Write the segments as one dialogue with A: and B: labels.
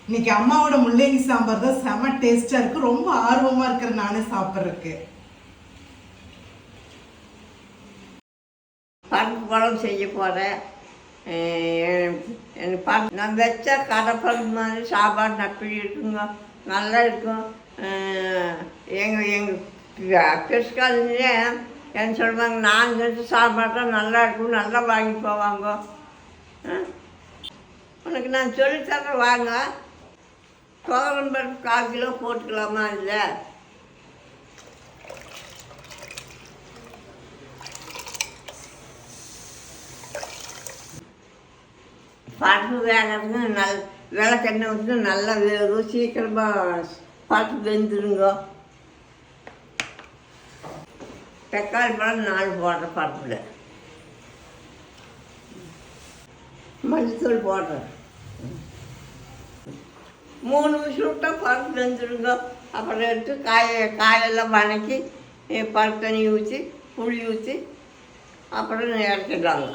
A: இன்னைக்கு அம்மாவோட முள்ளங்கி சாம்பார் தான் செம டேஸ்டா இருக்கு. ரொம்ப ஆர்வமா இருக்கிறேன் நானே சாப்பிட்றதுக்கு.
B: பருப்பு குழம்பு செய்ய போகிறேன். நான் வச்ச கடப்பருப்பு மாதிரி சாப்பாடு நப்பி இருக்குங்க, நல்லா இருக்கும். எங்கள் பெருசுக்காரங்களே என்ன சொல்லுவாங்க, நான் வச்சு சாப்பாடு தான் நல்லா இருக்கும், நல்லா வாங்கி போவாங்க. உனக்கு நான் சொல்லித்தரேன் வாங்க. துவரம் பருப்பு 1/4 கிலோ போட்டுக்கலாமா? இல்லை பருப்பு வேகிறதுக்கு விளக்கெண்ணெய் வந்து நல்லா வேகும், சீக்கிரமாக பருப்பு வெந்துருங்க. தக்காளி பழம் 4 போடுறேன். பருப்பில் மஞ்சத்தூள் போடுறேன். 3 விசில் விட்டால் பருப்பு வெந்துடுங்க. அப்புறம் எடுத்து காயெல்லாம் வதக்கி பருப்பு தண்ணி ஊற்றி புளி ஊற்றி அப்புறம் இறக்கிடுவாங்க.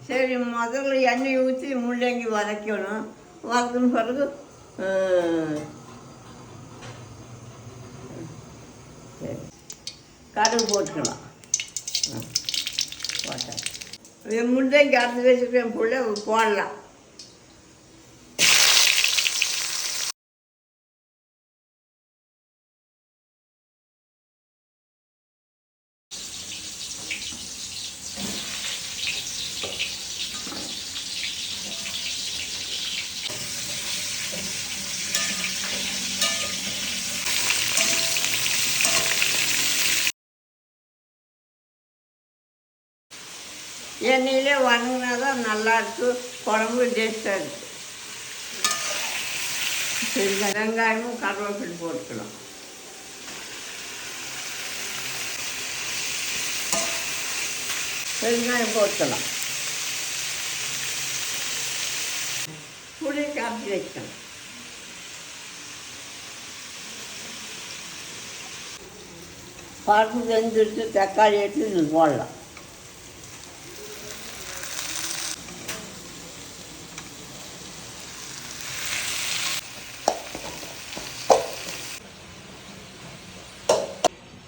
B: சரி, முதல்ல எண்ணெய் ஊற்றி முள்ளங்கி வதக்கணும். வதக்கின பிறகு சரி கடுகு போட்டுக்கலாம். போட்டேன் முள்ளங்கி அரைச்சி வச்சுருக்கேன், புள்ள போடலாம். எண்ணெயிலே வதங்கினா தான் நல்லாயிருக்கு, குழம்பு டேஸ்ட்டாக இருக்குது. சரி, வெங்காயமும் கருவேப்பிலை போட்டுக்கலாம். வெங்காயம் போட்டுக்கலாம். புளி கரைச்சி வைக்கணும். பருப்பு வெந்துடுச்சு, தக்காளி எடுத்து இது போடலாம்.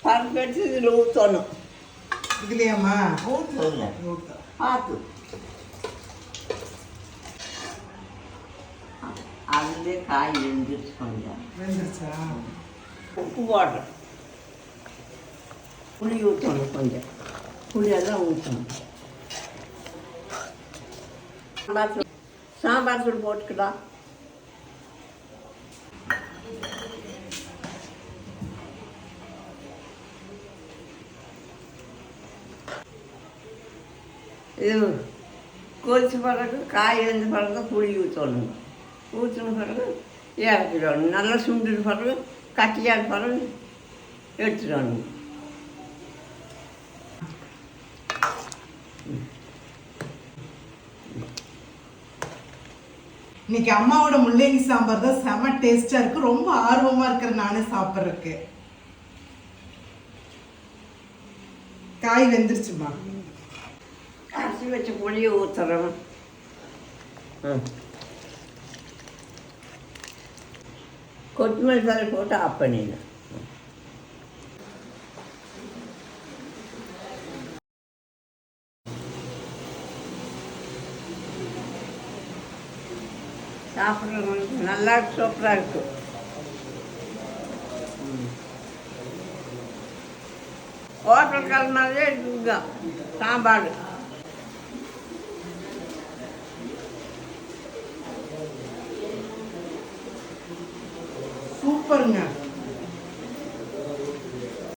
B: பருப்பு எடுத்து இதில் ஊற்றணும்.
A: இதுலையாம்மா
B: ஊற்றல, பார்த்து அதுலேயே காய் வெந்துருச்சு. கொஞ்சம்
A: வெந்துருச்சா?
B: உப்பு போடுறேன். புளி ஊற்றணும், கொஞ்சம் புளியெல்லாம் ஊற்றணும். சாம்பார் தூள் போட்டுக்கலாம். இது கொதிச்ச பிறகு காய் வெந்த பிறகு புளி ஊற்றணும். ஊற்றின பிறகு இறக்கிடணும். நல்லா சுண்டின பிறகு கட்டியான பிறகு எடுத்துடணும்.
A: இன்னைக்கு அம்மாவோட முள்ளங்கி சாம்பார் தான் செம டேஸ்டா இருக்கு. ரொம்ப ஆர்வமா இருக்கிறேன் நானே சாப்பிட்றதுக்கு. காய் வெந்துருச்சுமா?
B: அரிசி வச்ச புளியை ஊற்றுறோம். கொத்தமல்லி தழை போட்டு ஆஃப் பண்ணிடணும். சாப்பிட்றவங்களுக்கு நல்லா சூப்பராக இருக்கும். ஹோட்டல் கால் மாதிரியே இருக்குங்க சாம்பார்.
A: சூப்பருங்க.